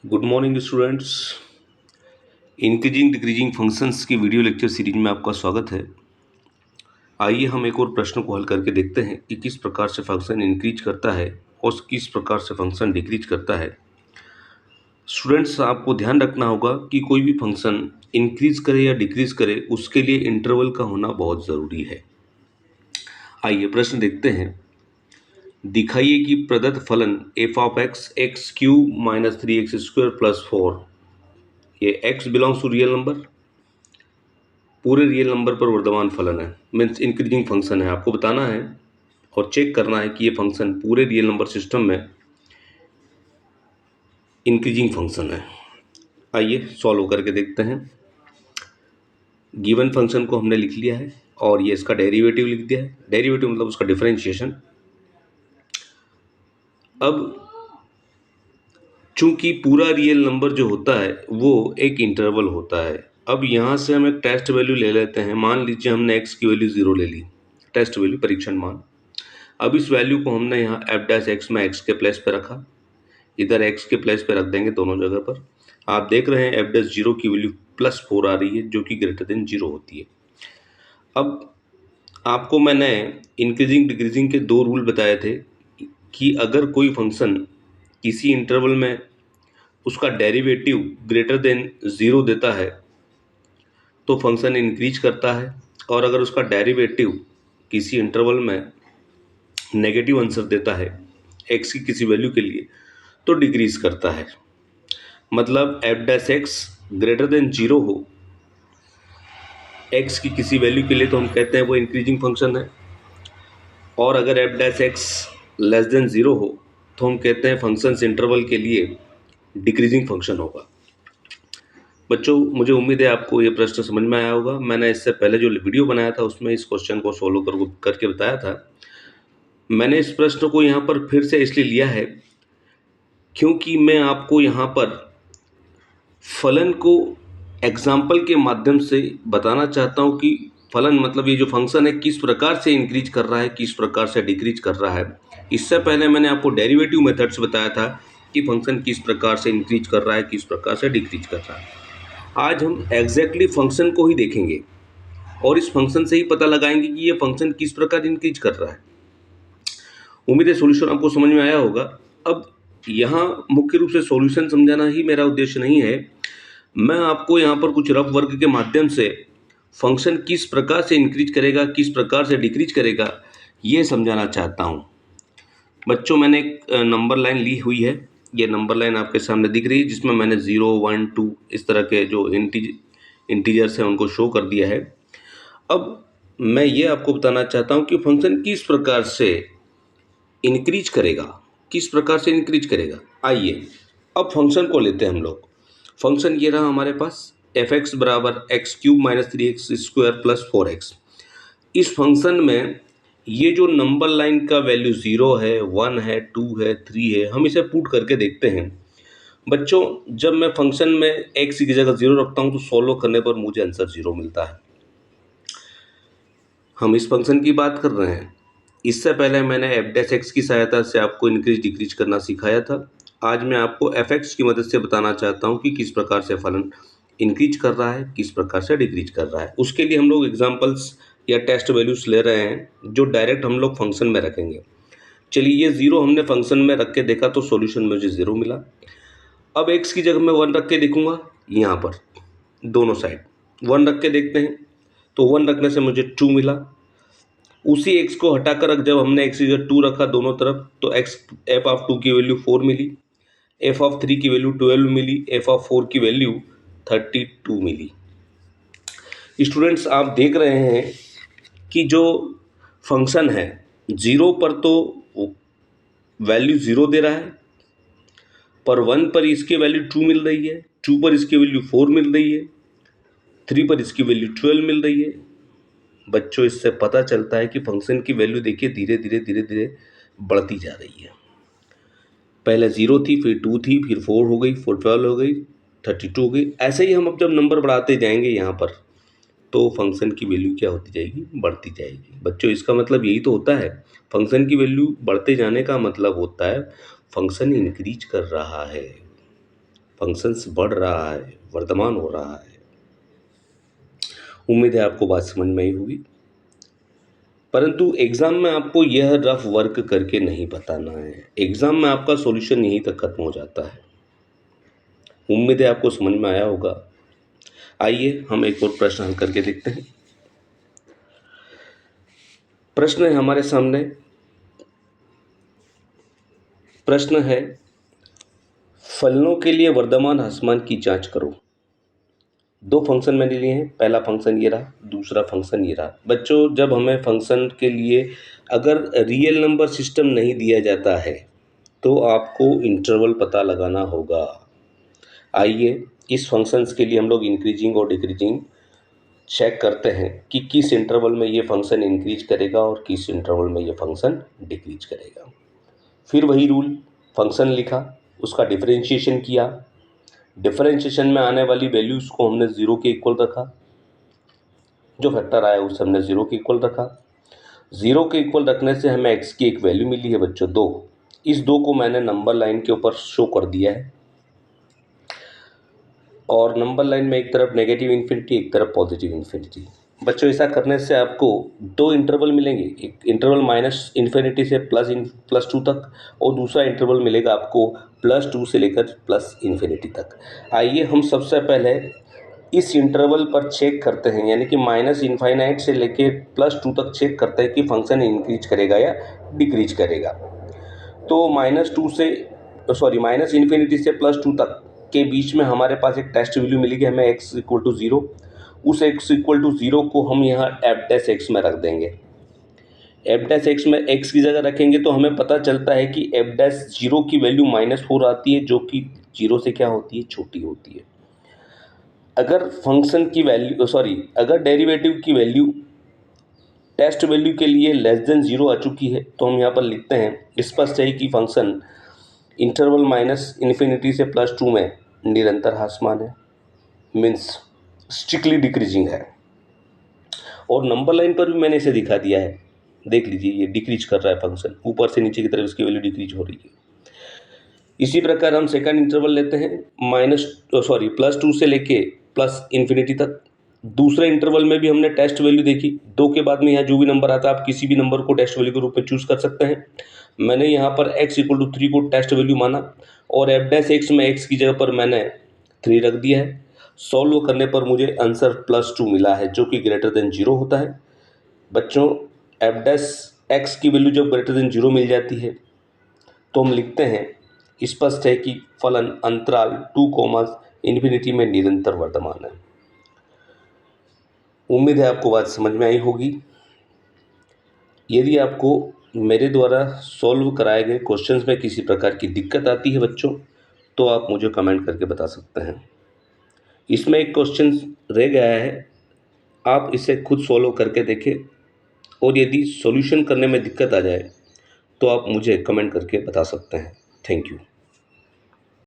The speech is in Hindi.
Good morning students. Increasing decreasing functions की वीडियो लेक्चर सीरीज में आपका स्वागत है। आइए हम एक और प्रश्न को हल करके देखते हैं कि किस प्रकार से फंक्शन इंक्रीज करता है और किस प्रकार से फंक्शन डिक्रीज करता है। स्टूडेंट्स, आपको ध्यान रखना होगा कि कोई भी फंक्शन इंक्रीज करे या डिक्रीज करे उसके लिए इंटरवल का होना बहुत ज़रूरी है। आइए प्रश्न देखते हैं। दिखाइए कि प्रदत्त फलन F of X X cube minus 3x² plus 4, ये x belongs to real number, पूरे रियल नंबर पर वर्धमान फलन है, मीन्स इंक्रीजिंग फंक्शन है। आपको बताना है और चेक करना है कि ये फंक्शन पूरे रियल नंबर सिस्टम में इंक्रीजिंग फंक्शन है। आइए सॉल्व करके देखते हैं। गिवन फंक्शन को हमने लिख लिया है और ये इसका डेरिवेटिव लिख दिया है। डेरिवेटिव मतलब उसका डिफरेंशिएशन। अब चूंकि पूरा रियल नंबर जो होता है वो एक इंटरवल होता है। अब यहाँ से हम एक टेस्ट वैल्यू ले लेते हैं। मान लीजिए हमने x की वैल्यू 0 ले ली, टेस्ट वैल्यू, परीक्षण मान। अब इस वैल्यू को हमने यहाँ एफ डैश एक्स में x के प्लेस पे रखा, इधर x के प्लेस पे रख देंगे दोनों जगह पर। आप देख रहे हैं एफ डैश 0 की वैल्यू +4 आ रही है जो कि ग्रेटर देन 0 होती है। अब आपको मैंने इंक्रीजिंग डिक्रीजिंग के दो रूल बताए थे कि अगर कोई फंक्शन किसी इंटरवल में उसका डेरिवेटिव ग्रेटर देन 0 देता है तो फंक्शन इंक्रीज करता है, और अगर उसका डेरिवेटिव किसी इंटरवल में नेगेटिव आंसर देता है x की किसी वैल्यू के लिए तो डिक्रीज करता है। मतलब F dash x greater than 0 हो x की किसी वैल्यू के लिए तो हम कहते हैं वो इंक्रीजिंग फंक्शन है, और अगर F dash x less than 0 हो तो हम कहते हैं फंक्शंस इंटरवल के लिए डिक्रीजिंग फंक्शन होगा। बच्चों, मुझे उम्मीद है आपको ये प्रश्न समझ में आया होगा। मैंने इससे पहले जो वीडियो बनाया था उसमें इस क्वेश्चन को सोल्व करके बताया था। मैंने इस प्रश्न को यहाँ पर फिर से इसलिए लिया है क्योंकि मैं आपको यहाँ पर फलन को एग्जाम्पल के माध्यम से बताना चाहता हूँ कि फलन मतलब ये जो फंक्शन है किस प्रकार से इंक्रीज कर रहा है, किस प्रकार से डिक्रीज कर रहा है। इससे पहले मैंने आपको डेरिवेटिव मेथड्स बताया था कि फंक्शन किस प्रकार से इंक्रीज कर रहा है, किस प्रकार से डिक्रीज कर रहा है। आज हम एग्जैक्टली फंक्शन को ही देखेंगे और इस फंक्शन से ही पता लगाएंगे कि ये फंक्शन किस प्रकार इंक्रीज कर रहा है। उम्मीद है सॉल्यूशन आपको समझ में आया होगा। अब यहाँ मुख्य रूप से सॉल्यूशन समझाना ही मेरा उद्देश्य नहीं है। मैं आपको यहाँ पर कुछ रफ वर्क के माध्यम से फंक्शन किस प्रकार से इंक्रीज करेगा, किस प्रकार से डिक्रीज करेगा, ये समझाना चाहता हूँ। बच्चों, मैंने एक नंबर लाइन ली हुई है। ये नंबर लाइन आपके सामने दिख रही है जिसमें मैंने 0, 1, 2 इस तरह के जो इंटीजर्स हैं उनको शो कर दिया है। अब मैं ये आपको बताना चाहता हूँ कि फंक्शन किस प्रकार से इंक्रीज करेगा, किस प्रकार से इंक्रीज करेगा। आइए अब फंक्शन को लेते हैं हम लोग। फंक्शन ये रहा हमारे पास, एफ एक्स बराबर x cube minus 3x² plus 4x। इस फंक्शन में ये जो नंबर लाइन का वैल्यू 0 है, 1 है, 2 है, 3 है, हम इसे पुट करके देखते हैं। बच्चों, जब मैं फंक्शन में x की जगह 0 रखता हूँ तो सॉल्व करने पर मुझे आंसर 0 मिलता है। हम इस फंक्शन की बात कर रहे हैं। इससे पहले मैंने एफ डैश एक्स की सहायता से आपको इंक्रीज डिक्रीज करना सिखाया था। आज मैं आपको एफ एक्स की मदद से बताना चाहता हूँ कि किस प्रकार से फलन इंक्रीज कर रहा है, किस प्रकार से डिक्रीज कर रहा है। उसके लिए हम लोग एग्जाम्पल्स या टेस्ट वैल्यूज ले रहे हैं जो डायरेक्ट हम लोग फंक्शन में रखेंगे। चलिए, ये 0 हमने फंक्शन में रख के देखा तो सॉल्यूशन में मुझे 0 मिला। अब x की जगह मैं 1 रख के देखूंगा, यहाँ पर दोनों साइड 1 रख के देखते हैं तो 1 रखने से मुझे 2 मिला। उसी x को हटाकर जब हमने x की जगह 2 रखा दोनों तरफ तो एफ ऑफ 2 की वैल्यू 4 मिली, एफ ऑफ 3 की वैल्यू 12 मिली, एफ ऑफ 4 की वैल्यू 32 मिली। स्टूडेंट्स, आप देख रहे हैं कि जो फंक्शन है 0 पर तो वैल्यू 0 दे रहा है, पर 1 पर इसकी वैल्यू 2 मिल रही है, 2 पर इसकी वैल्यू 4 मिल रही है, 3 पर इसकी वैल्यू 12 मिल रही है। बच्चों, इससे पता चलता है कि फंक्शन की वैल्यू देखिए धीरे धीरे बढ़ती जा रही है। पहले 0 थी, फिर 2 थी, फिर 4 हो गई, फिर 12 हो गई, 32 हो गई। ऐसे ही हम अब जब नंबर बढ़ाते जाएंगे यहाँ पर तो फंक्शन की वैल्यू क्या होती जाएगी, बढ़ती जाएगी। बच्चों, इसका मतलब यही तो होता है, फंक्शन की वैल्यू बढ़ते जाने का मतलब होता है फंक्शन इंक्रीज कर रहा है। फंक्शंस बढ़ रहा है, वर्धमान हो रहा है। उम्मीद है आपको बात समझ में आई होगी। परंतु एग्ज़ाम में आपको यह रफ वर्क करके नहीं बताना है। एग्ज़ाम में आपका सॉल्यूशन यहीं तक खत्म हो जाता है। उम्मीद है आपको समझ में आया होगा। आइए हम एक और प्रश्न हल करके देखते हैं। प्रश्न है हमारे सामने, प्रश्न है फलनों के लिए वर्धमान ह्रासमान की जांच करो। दो फंक्शन मैंने लिए हैं, पहला फंक्शन ये रहा, दूसरा फंक्शन ये रहा। बच्चों, जब हमें फंक्शन के लिए अगर रियल नंबर सिस्टम नहीं दिया जाता है तो आपको इंटरवल पता लगाना होगा। आइए इस फंक्शंस के लिए हम लोग इंक्रीजिंग और डिक्रीजिंग चेक करते हैं कि किस इंटरवल में ये फंक्शन इंक्रीज करेगा और किस इंटरवल में ये फंक्शन डिक्रीज करेगा। फिर वही रूल, फंक्शन लिखा, उसका डिफरेंशिएशन किया, डिफरेंशिएशन में आने वाली वैल्यूज़ को हमने ज़ीरो के इक्वल रखा, जो फैक्टर आया उसे हमने ज़ीरो के इक्वल रखा। ज़ीरो के इक्वल रखने से हमें एक्स की एक वैल्यू मिली है बच्चों 2। इस 2 को मैंने नंबर लाइन के ऊपर शो कर दिया है और नंबर लाइन में एक तरफ नेगेटिव इन्फिनिटी, एक तरफ पॉजिटिव इन्फिनिटी। बच्चों, ऐसा करने से आपको दो इंटरवल मिलेंगे, एक इंटरवल माइनस इन्फिनिटी से प्लस टू तक और दूसरा इंटरवल मिलेगा आपको +2 से लेकर प्लस इन्फिनिटी तक। आइए हम सबसे पहले इस इंटरवल पर चेक करते हैं, यानी कि माइनस इन्फाइनाइट से लेके +2 तक चेक करते हैं कि फंक्शन इंक्रीज करेगा या डिक्रीज करेगा। तो माइनस इन्फिनिटी से +2 तक के बीच में हमारे पास एक टेस्ट वैल्यू मिलेगी हमें x=0। उस x=0 को हम यहाँ f' में रख देंगे। f' में x की जगह रखेंगे तो हमें पता चलता है कि f' की वैल्यू -4 आती है, जो कि 0 से क्या होती है, छोटी होती है। अगर फंक्शन की वैल्यू अगर डेरिवेटिव की वैल्यू टेस्ट वैल्यू के लिए <0 आ चुकी है तो हम यहाँ पर लिखते हैं स्पष्ट है कि फंक्शन इंटरवल माइनस इन्फिनिटी से +2 में निरंतर ह्रासमान है, मीन्स स्ट्रिक्टली डिक्रीजिंग है। और नंबर लाइन पर भी मैंने इसे दिखा दिया है, देख लीजिए ये डिक्रीज कर रहा है फंक्शन, ऊपर से नीचे की तरफ इसकी वैल्यू डिक्रीज हो रही है। इसी प्रकार हम सेकंड इंटरवल लेते हैं +2 से लेके प्लस इन्फिनिटी तक। दूसरे इंटरवल में भी हमने टेस्ट वैल्यू देखी, 2 के बाद में यहाँ जो भी नंबर आता है आप किसी भी नंबर को टेस्ट वैल्यू के रूप में चूज कर सकते हैं। मैंने यहाँ पर x=3 को टेस्ट वैल्यू माना और f' में x की जगह पर मैंने 3 रख दिया है। सॉल्व करने पर मुझे आंसर +2 मिला है, जो कि >0 होता है। बच्चों, f' की वैल्यू जब >0 मिल जाती है तो हम लिखते हैं स्पष्ट है कि फलन अंतराल 2, में निरंतर वर्धमान है। उम्मीद है आपको बात समझ में आई होगी। यदि आपको मेरे द्वारा सॉल्व कराए गए क्वेश्चंस में किसी प्रकार की दिक्कत आती है बच्चों, तो आप मुझे कमेंट करके बता सकते हैं। इसमें एक क्वेश्चन रह गया है, आप इसे खुद सॉल्व करके देखें और यदि सॉल्यूशन करने में दिक्कत आ जाए तो आप मुझे कमेंट करके बता सकते हैं। Thank you.